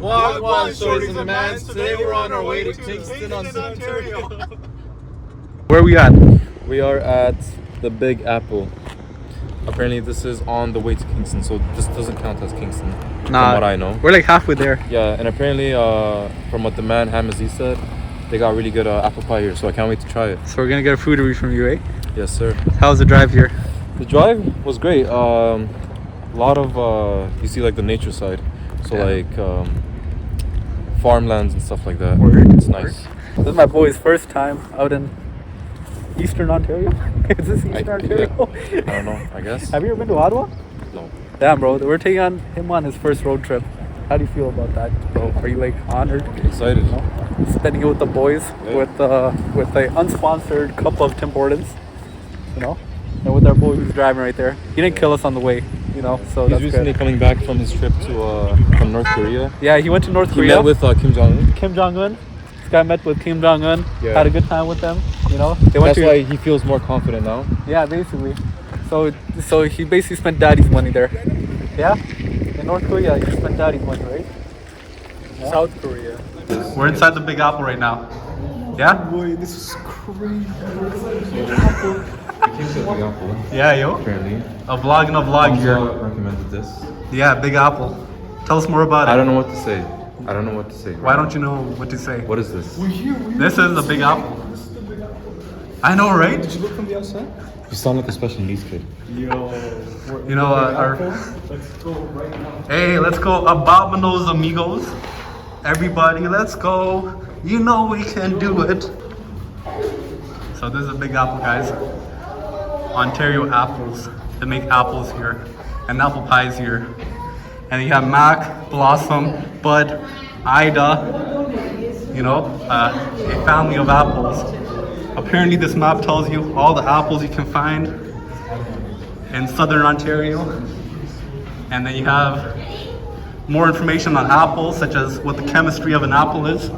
Wagwan, shorties and mans. Today we're on our way to Kingston, Ontario. Where are we at? We are at the Big Apple. Apparently this is on the way to Kingston, so this doesn't count as Kingston. Nah, from what I know. We're like halfway there. Yeah, and apparently from what the man Hamazi said, they got really good apple pie here, so I can't wait to try it. So we're gonna get a food review from you, eh? Yes, sir. How's the drive here? The drive was great. A lot of you see like the nature side, so like farmlands and stuff like that. It's nice. This is my boy's first time out in Eastern Ontario. Is this Eastern Ontario? I don't know, I guess. Have you ever been to Ottawa? No. Damn, bro, we're taking him on his first road trip. How do you feel about that, bro? Are you like honored? Excited. You know? Spending it with the boys, with the unsponsored cup of Tim Hortons, you know, and with our boy who's driving right there. He didn't kill us on the way, you know, so He's that's recently good. coming back from his trip to from North Korea. Yeah, he went to North He Korea. met with Kim Jong-un. Kim Jong-un. This guy met with Kim Jong-un. Yeah. Had a good time with them, you know. They went That's why he feels more confident now. Yeah, basically. So he basically spent daddy's money there. Yeah? In North Korea, you spent daddy's money, right? Yeah. South Korea. We're inside the Big Apple right now. Yeah? Boy, this is crazy. I came to the Big Apple. Yeah, yo. Apparently. A vlog and a vlog here. Recommended this. Yeah, Big Apple. Tell us more about it. I don't know what to say. I don't know what to say. Why don't you know what to say? What is this? This is the Big Apple. I know, right? Did you look from the outside? You sound like a special needs kid. Yo. You know, Let's go right now. hey, let's go. Abominos amigos. Everybody, let's go. You know we can do it. So this is a Big Apple, guys. Ontario apples. They make apples here. And apple pies here. And you have Mac, Blossom, Bud, Ida. You know, a family of apples. Apparently this map tells you all the apples you can find in Southern Ontario. And then you have more information on apples, such as what the chemistry of an apple is.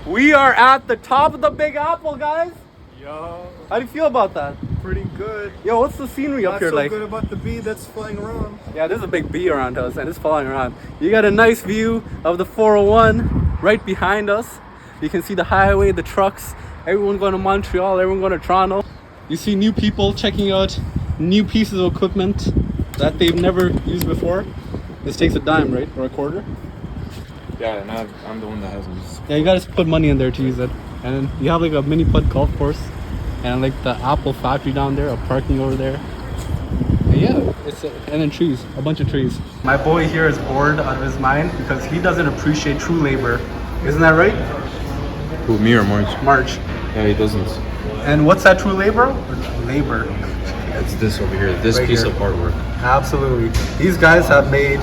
We are at the top of the Big Apple, guys. Yo. How do you feel about that? Pretty good. Yo, what's the scenery up Not here so like? good about the bee that's flying around. Yeah, there's a big bee around us and it's flying around. You got a nice view of the 401 right behind us. You can see the highway, the trucks, everyone going to Montreal, everyone going to Toronto. You see new people checking out new pieces of equipment that they've never used before. This takes a dime, right? Or a quarter? Yeah, and I'm the one that hasn't used. Yeah, you gotta put money in there to use it. And then you have like a mini putt golf course and like the apple factory down there, a parking over there. And yeah, and then trees, a bunch of trees. My boy here is bored out of his mind because he doesn't appreciate true labor. Isn't that right? Who, me or March? March. Yeah, he doesn't. And what's that true labor? Labor. It's this over here, this Right piece here. of artwork. Absolutely. These guys have made,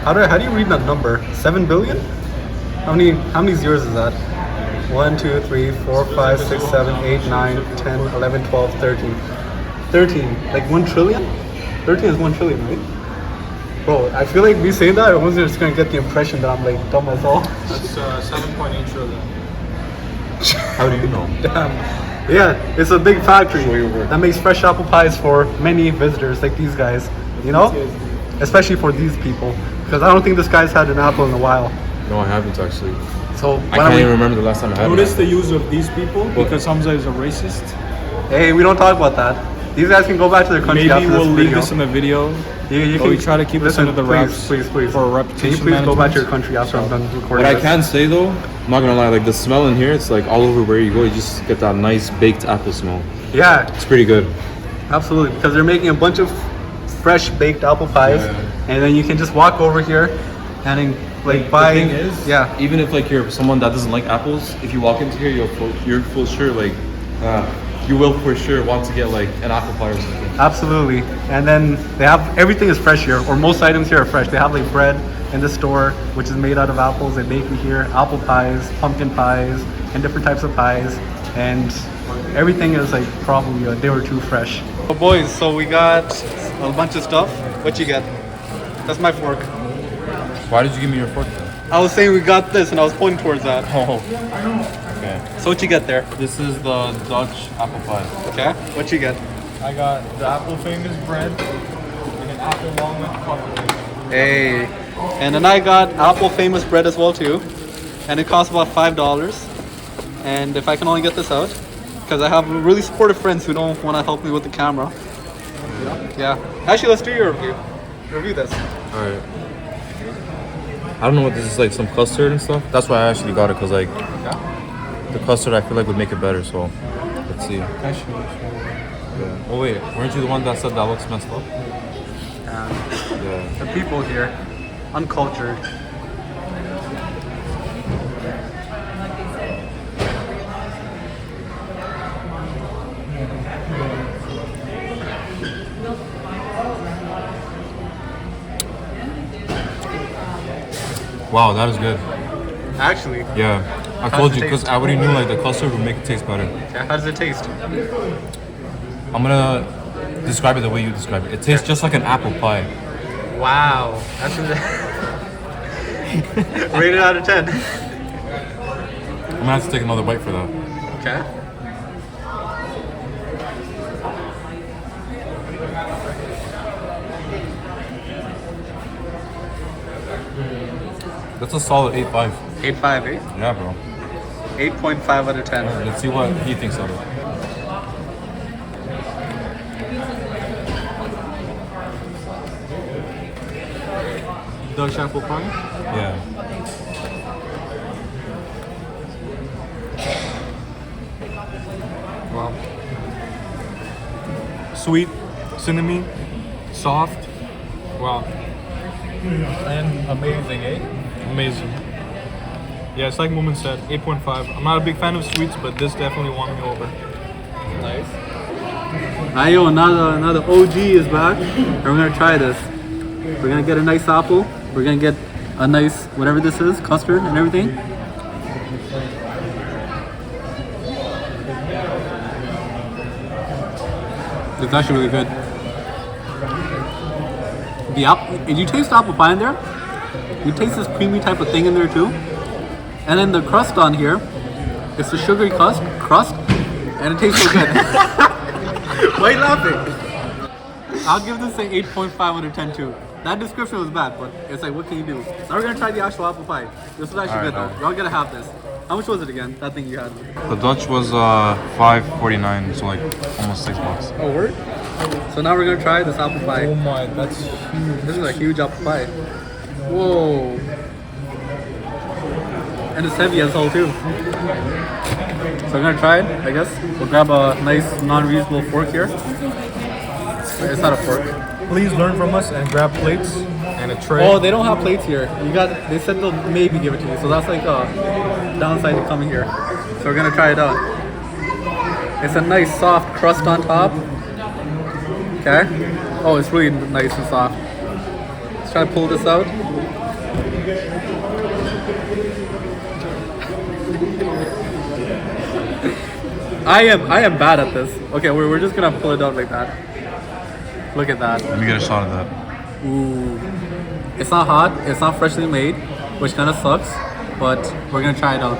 how do you read that number? 7 billion? How many zeros is that? 1, 2, 3, 4, 5, 6, 7, 8, 9, 10, 11, 12, 13. 13. Like 1 trillion? 13 is 1 trillion, right? Bro, I feel like me saying that, everyone's just gonna get the impression that I'm like dumb as all. That's 7.8 trillion. How do you know? Damn. Yeah, it's a big factory Show your work. that makes fresh apple pies for many visitors like these guys, you know? Especially for these people. Because I don't think this guy's had an apple in a while. No, I haven't actually. So I can't even remember the last time I had Notice the one. use of these people because Hamza is a racist. Hey, we don't talk about that. These guys can go back to their country Maybe after we'll this leave video. this in the video. You but we try to keep this under the wraps please, for Can you reputation please go back to management. your country after I'm done recording What I this? can say though, I'm not gonna lie, like the smell in here, it's like all over where you go, you just get that nice baked apple smell. Yeah, It's pretty good. absolutely. Because they're making a bunch of fresh baked apple pies. Yeah. And then you can just walk over here and then like buy. The thing is, yeah. even if like you're someone that doesn't like apples, if you walk into here, you're full sure like you will for sure want to get like an apple pie or something. Absolutely. And then they have, everything is fresh here, or most items here are fresh. They have like bread in the store, which is made out of apples. They bake it here, apple pies, pumpkin pies, and different types of pies. And everything is like probably a day or two fresh. Oh boys, so we got a bunch of stuff. What you get? That's my fork. Why did you give me your fork then? I was saying we got this and I was pointing towards that. Oh. Okay. So what you get there? This is the Dutch apple pie. Okay. What you get? I got the apple fingers bread and an apple walnut coffee. Hey. And then I got Apple famous bread as well too. And it costs about $5. And if I can only get this out, because I have really supportive friends who don't want to help me with the camera. Yeah. Actually, let's do your review. Review this. Alright. I don't know what this is, like some custard and stuff. That's why I actually got it, because like the custard I feel like would make it better, so let's see. Yeah. Oh wait, weren't you the one that said that looks messed up? Yeah. The people here, uncultured. Wow, that is good. Actually, Yeah. I How told does you, it because taste? I already knew like the custard would make it taste better. yeah, how does it taste? I'm gonna describe it the way you describe it. It tastes just like an apple pie. Wow, that's rated out of 10. I'm gonna have to take another bite for that. Okay. That's a solid 8.5. 8.5, eh? Yeah, bro. 8.5 out of 10. Let's see what he thinks of it. Dutch apple pie. Yeah. Wow. Sweet, cinnamon, soft. Wow. And amazing, eh? Amazing. Yeah, it's like Moomin said, 8.5. I'm not a big fan of sweets, but this definitely won me over. Nice. Ayo, another OG is back, and we're gonna try this. We're gonna get a nice apple. We're gonna get a nice whatever this is, custard and everything. It's actually really good. The apple, did you taste apple pie in there? You taste this creamy type of thing in there too. And then the crust on here, it's a sugary crust, and it tastes so good. Why are you laughing? I'll give this an 8.5 out of 10 too. That description was bad, but it's like, what can you do? Now we're gonna try the actual apple pie. This was actually good though. Y'all gotta have this. How much was it again? That thing you had? The Dutch was $5.49, so like almost $6. Oh, word? So now we're gonna try this apple pie. Oh my, that's huge. This is a huge apple pie. Whoa. And it's heavy as hell too. So I'm gonna try it, I guess. We'll grab a nice non-reusable fork here. It's not a fork. Please learn from us and grab plates and a tray. Oh, they don't have plates here. They said they'll maybe give it to you. So that's like a downside to coming here. So we're gonna try it out. It's a nice soft crust on top. Okay. Oh, it's really nice and soft. Let's try to pull this out. I am bad at this. Okay, we're just gonna pull it out like that. Look at that. Let me get a shot of that. Ooh. It's not hot, it's not freshly made, which kind of sucks, but we're gonna try it out.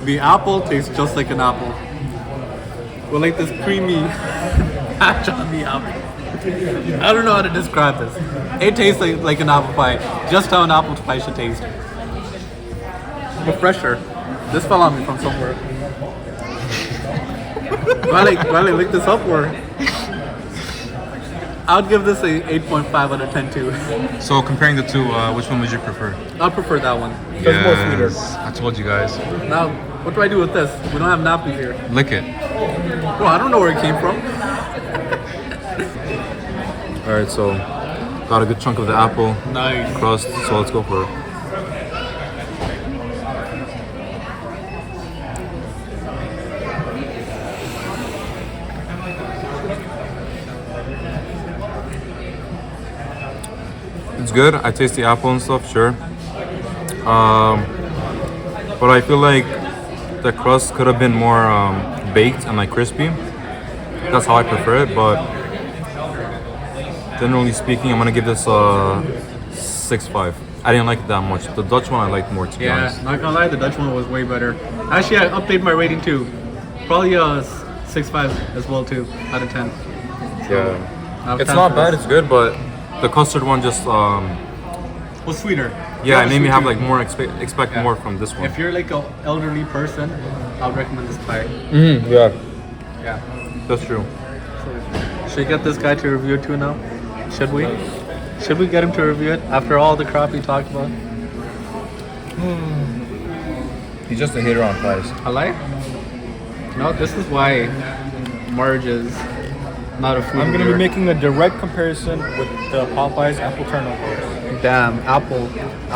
The apple tastes just like an apple. With like this creamy patch on the apple. I don't know how to describe this. It tastes like an apple pie. Just how an apple pie should taste. But fresher. This fell on me from somewhere. do I lick this up or? I would give this a 8.5 out of 10 too. So comparing the two, which one would you prefer? I'd prefer that one. It's more sweeter. I told you guys. Now, what do I do with this? We don't have napkins here. Lick it. Well, I don't know where it came from. All right, so got a good chunk of the apple Nice. crust. So let's go for it. It's good. I taste the apple and stuff, sure. but I feel like the crust could have been more baked and like crispy. That's how I prefer it, but generally speaking, I'm gonna give this a 6.5. I didn't like it that much. The Dutch one I liked more, to be honest. Not gonna lie, the Dutch one was way better. Actually, I updated my rating too. Probably a 6.5 as well too, out of 10. Yeah. It's not bad, it's good, but the custard one just was sweeter. yeah, it made me have like more expect more from this one. If you're like an elderly person, I would recommend this pie. Yeah, Yeah. that's true. Should we get this guy to review it too now? Should we? Should we get him to review it after all the crap we talked about? He's just a hater on pies. I like. No, this is why Marge is not a food. I'm gonna reviewer. be making a direct comparison with the Popeyes apple turnovers. Damn apple.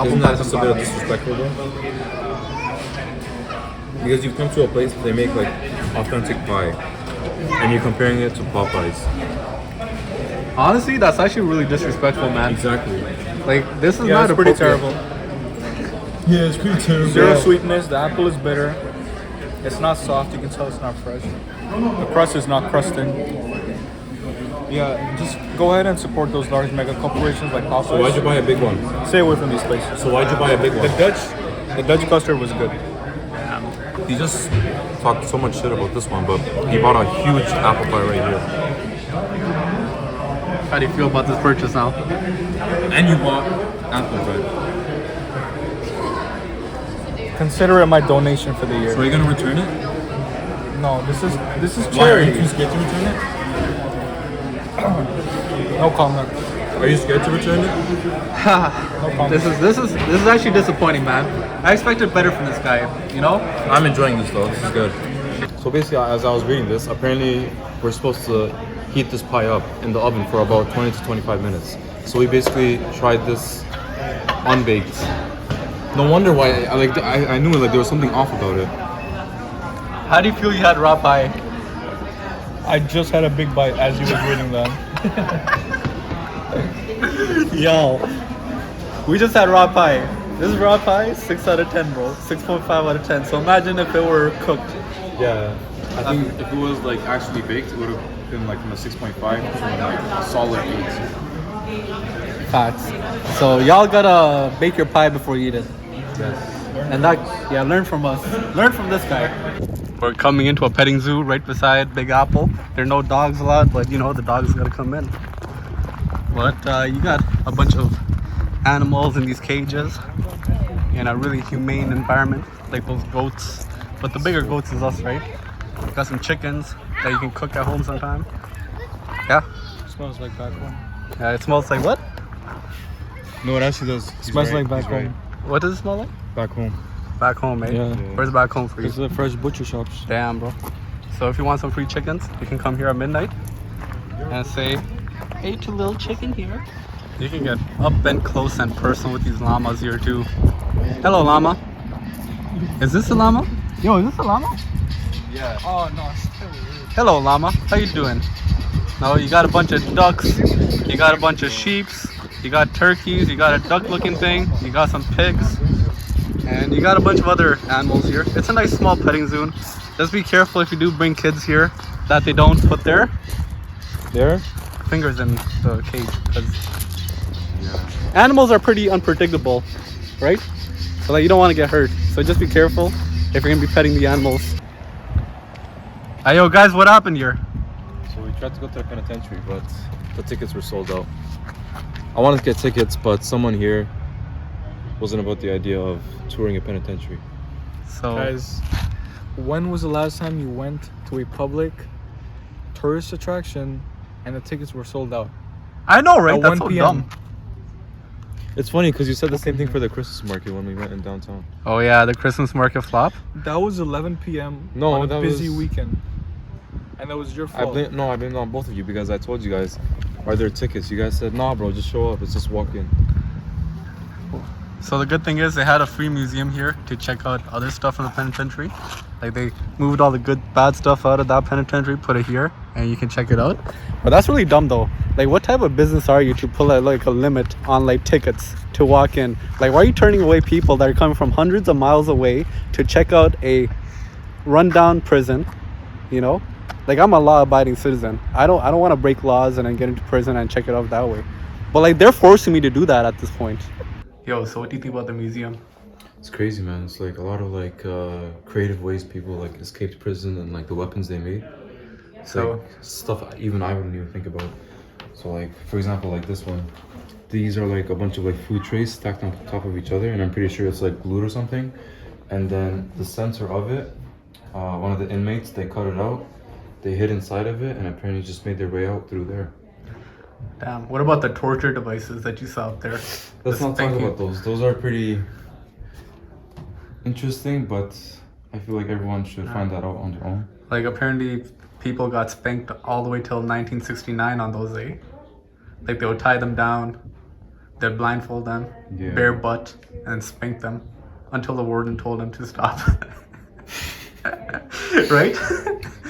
Isn't that just a bit of disrespectful though? Because you've come to a place that they make like authentic pie, and you're comparing it to Popeyes. Honestly, that's actually really disrespectful, man. Exactly. Like this is Yeah, not it's pretty appropriate. terrible. Yeah, it's pretty terrible. Zero sweetness. The apple is bitter. It's not soft. You can tell it's not fresh. The crust is not crusted. Yeah, just go ahead and support those large mega corporations like Popeyes. So why'd you buy a big one? Stay away from these places. So why'd you buy a big one? The Dutch custard was good. He just talked so much shit about this one, but he bought a huge apple pie right here. How do you feel about this purchase now? And you bought apple pie. Consider it my donation for the year. So are you gonna return it? No, this is Why are charity. you too scared to return it? No comment. Are you scared to return it? No comment. This is actually disappointing, man. I expected better from this guy. You know? I'm enjoying this though. This is good. So basically, as I was reading this, apparently we're supposed to heat this pie up in the oven for about 20 to 25 minutes. So we basically tried this unbaked. No wonder why I knew like there was something off about it. How do you feel you had raw pie? I just had a big bite as you was reading that. Yo, we just had raw pie. This is raw pie, 6 out of 10, bro. 6.5 out of 10. So imagine if it were cooked. Yeah. I think if it was like actually baked, it would have been like from a 6.5 to like a solid 8. Facts. So y'all gotta bake your pie before you eat it. Yes. And that, yeah, learn from us. Learn from this guy. We're coming into a petting zoo right beside Big Apple. There are no dogs allowed, but you know, the dogs gotta come in. But you got a bunch of animals in these cages in a really humane environment, like those goats. But the bigger goats is us, right? Got some chickens that you can cook at home sometime. Yeah? Smells like back home. Yeah, it smells like what? No, it actually does. Smells like back home. What does it smell like? Back home. Back home, eh? Yeah. Where's back home for you? It's the fresh butcher shops. Damn, bro. So if you want some free chickens, you can come here at midnight and say, hey, two little chicken here. You can get up and close and personal with these llamas here too. Hello, llama. Is this a llama? Yo, is this a llama? Yeah. Oh no, Hello, llama. How you doing? No, you got a bunch of ducks. You got a bunch of sheeps. You got turkeys. You got a duck-looking thing. You got some pigs. And you got a bunch of other animals here. It's a nice small petting zoo. Just be careful if you do bring kids here that they don't put their fingers in the cage, because animals are pretty unpredictable, right? So like you don't want to get hurt. So just be careful if you're gonna be petting the animals. Hey, yo guys, what happened here? So we tried to go to the penitentiary, but the tickets were sold out. I wanted to get tickets, but someone here wasn't about the idea of touring a penitentiary. So guys, when was the last time you went to a public tourist attraction and the tickets were sold out? I know, right? At That's 1 so p.m. dumb. It's funny because you said the same thing for the Christmas market when we went in downtown. Oh yeah, the Christmas market flop. That was 11 p.m. No, on a that busy was- weekend, and that was your I fault. blame it on both of you because I told you guys, are there tickets? You guys said, nah, bro, just show up. It's just walk in. So the good thing is they had a free museum here to check out other stuff from the penitentiary. Like they moved all the bad stuff out of that penitentiary, put it here, and you can check it out. But that's really dumb though. Like what type of business are you to pull out like a limit on like tickets to walk in? Like why are you turning away people that are coming from hundreds of miles away to check out a rundown prison? You know, like I'm a law-abiding citizen. I don't want to break laws and then get into prison and check it out that way. But like they're forcing me to do that at this point. Yo, so what do you think about the museum? It's crazy, man. It's like a lot of like creative ways people like escaped prison and like the weapons they made. It's So like stuff even I wouldn't even think about. So like for example, like this one, these are like a bunch of like food trays stacked on top of each other, and I'm pretty sure it's like glued or something. And then the center of it, one of the inmates, they cut it out, they hid inside of it, and apparently just made their way out through there. damn, what about the torture devices that you saw up there? Let's not talk about those. Those are pretty interesting, but I feel like everyone should find that out on their own. Like apparently people got spanked all the way till 1969 on those, eh? Like they would tie them down, they'd blindfold them, Yeah. bare butt, and spank them until the warden told them to stop. Right?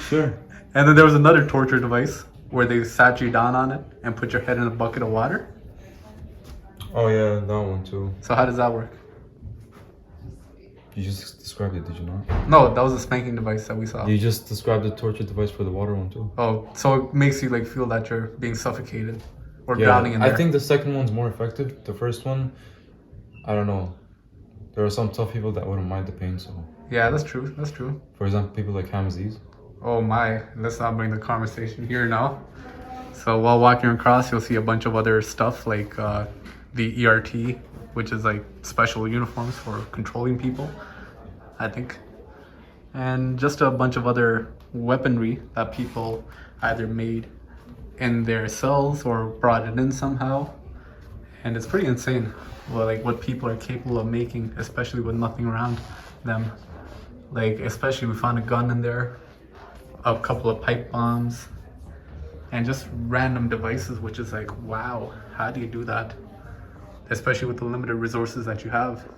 Sure. And then there was another torture device where they sat you down on it and put your head in a bucket of water. Oh yeah, that one too. So how does that work? You just described it, did you not? No, that was a spanking device that we saw. You just described the torture device for the water one too. Oh, so it makes you like feel that you're being suffocated or drowning in there. I think the second one's more effective. The first one, I don't know. There are some tough people that wouldn't mind the pain, so. Yeah, that's true. That's true. For example, people like Hamaziz. Oh my, let's not bring the conversation here now. So while walking across, you'll see a bunch of other stuff like the ERT, which is like special uniforms for controlling people, I think. And just a bunch of other weaponry that people either made in their cells or brought it in somehow. And it's pretty insane, well, like what people are capable of making, especially with nothing around them. Like especially we found a gun in there, a couple of pipe bombs, and just random devices, which is like, wow, how do you do that? Especially with the limited resources that you have.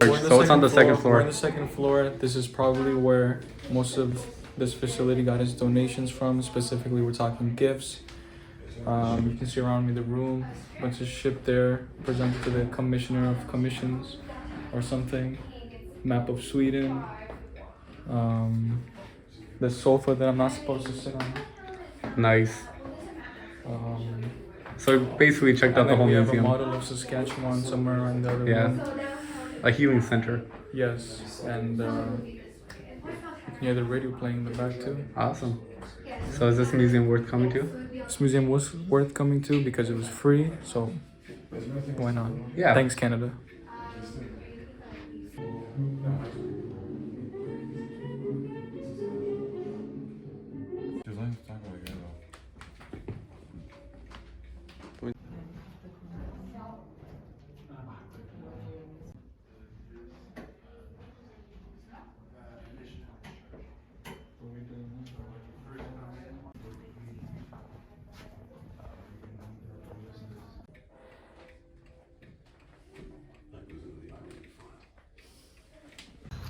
So it's on the second floor. We're on the second floor. This is probably where most of this facility got its donations from. Specifically, we're talking gifts. You can see around me the room, a bunch of shit there, presented to the commissioner of commissions or something. Map of Sweden. The sofa that I'm not supposed to sit on. Nice. So basically checked out the whole we have museum. a model of Saskatchewan somewhere around the other Yeah. room. A healing center. Yes, and you can hear the radio playing in the back too. Awesome. So is this museum worth coming to? This museum was worth coming to because it was free, so why not? Yeah. Thanks, Canada.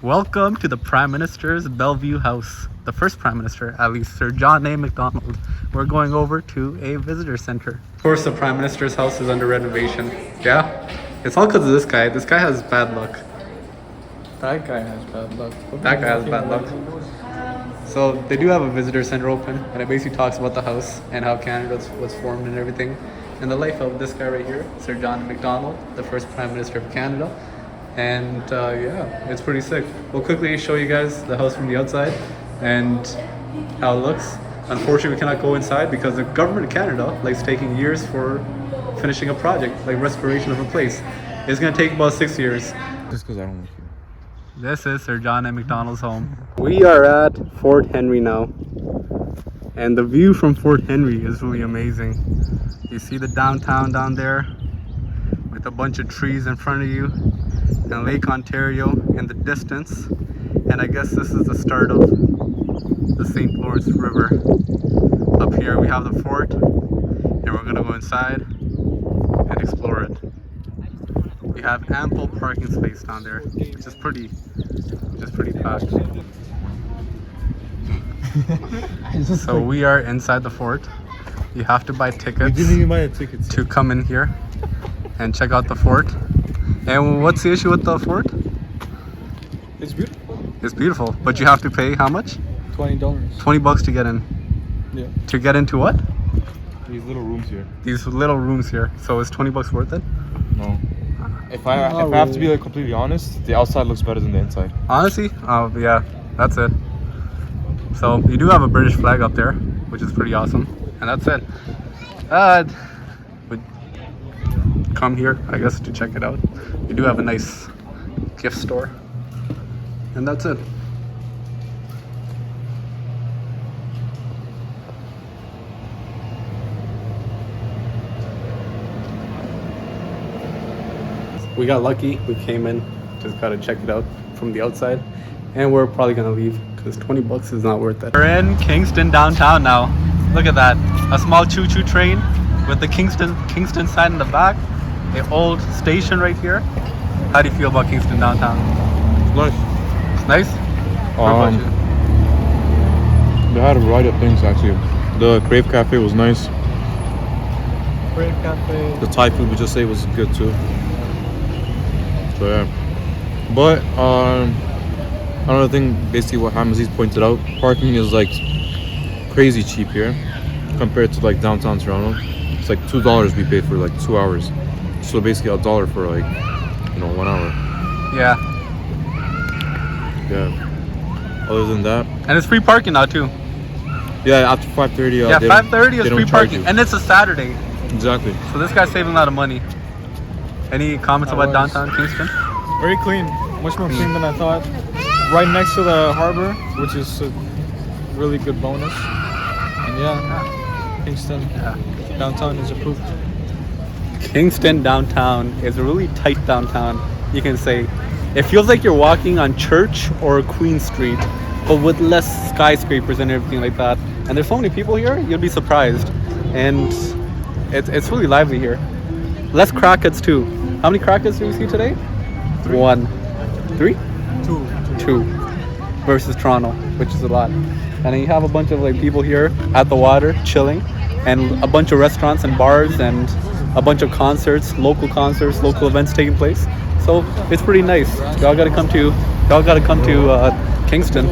Welcome to the Prime Minister's Bellevue House. The first Prime Minister, at least, Sir John A. Macdonald. We're going over to a visitor center. Of course, the Prime Minister's house is under renovation. Yeah? It's all because of this guy. This guy has bad luck. That guy has bad luck. That guy has bad luck. So they do have a visitor center open, and it basically talks about the house and how Canada was formed and everything. And the life of this guy right here, Sir John Macdonald, the first Prime Minister of Canada. And yeah, it's pretty sick. We'll quickly show you guys the house from the outside and how it looks. Unfortunately, we cannot go inside because the government of Canada likes taking years for finishing a project, like restoration of a place. It's gonna take about 6 years. Just because I don't like you. This is Sir John A. Macdonald's home. We are at Fort Henry now. And the view from Fort Henry is really amazing. You see the downtown down there with a bunch of trees in front of you and Lake Ontario in the distance. And I guess this is the start of the St. Lawrence River. Up here we have the fort and we're gonna go inside and explore it. We have ample parking space down there, which is pretty packed. So we are inside the fort. You have to buy tickets We didn't even buy a ticket. to come in here and check out the fort. And what's the issue with the fort? It's beautiful. It's beautiful, but you have to pay how much? $20. 20 bucks to get in. Yeah. To get into what? These little rooms here. These little rooms here. So is 20 bucks worth it? No. If I have to be like completely honest, the outside looks better than the inside. Honestly, yeah, that's it. So you do have a British flag up there, which is pretty awesome, and that's it. Would come here, I guess, to check it out. You do have a nice gift store, and that's it. We got lucky. We came in, just gotta check it out from the outside, and we're probably gonna leave because 20 bucks is not worth it. We're in Kingston downtown now. Look at that, a small choo-choo train with the Kingston sign in the back. The old station right here. How do you feel about Kingston downtown? It's nice. It's nice. What about you? They had a variety of things actually. The Crave Cafe was nice. Brave Cafe. The Thai food we just say was good too. So yeah. But another thing, basically what Hamazis pointed out, parking is like crazy cheap here compared to like downtown Toronto. It's like $2 we paid for like 2 hours. So basically $1 for like 1 hour. Yeah. Yeah. Other than that, And it's free parking now too. yeah, after 5:30. Yeah, 5:30 is free parking, You. and it's a Saturday. Exactly. So this guy's saving a lot of money. Any comments about downtown Kingston? Very clean. Much more clean than I thought. Right next to the harbor, which is a really good bonus. And yeah, Kingston downtown is approved. Kingston downtown is a really tight downtown, you can say. It feels like you're walking on Church or Queen Street, but with less skyscrapers and everything like that. And there's so many people here, you'll be surprised. And it's really lively here. Less crackheads too. How many crackheads do we see today? 1. 3? 2 versus Toronto, which is a lot. And then you have a bunch of like people here at the water chilling, and a bunch of restaurants and bars and a bunch of concerts, local events taking place. So it's pretty nice. Y'all gotta come to Kingston.